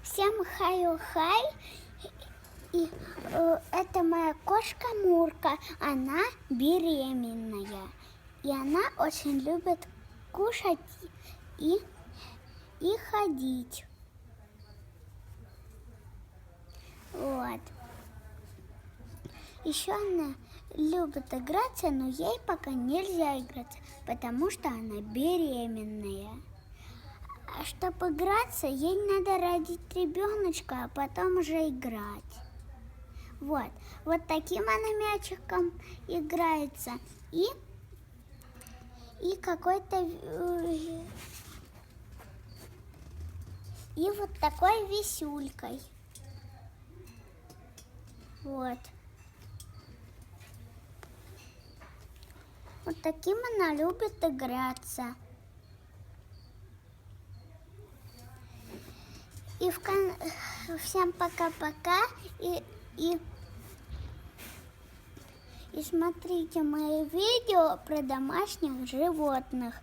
Всем хай-хай. И это моя кошка Мурка. Она беременная. И она очень любит кушать и ходить. Вот. Еще она любит играться, но ей пока нельзя играться, потому что она беременная. А чтобы играться, ей надо родить ребеночка, а потом уже играть. Вот таким она мячиком играется. И какой-то... И вот такой висюлькой. Вот. Вот таким она любит играться. И всем пока-пока. И смотрите мои видео про домашних животных.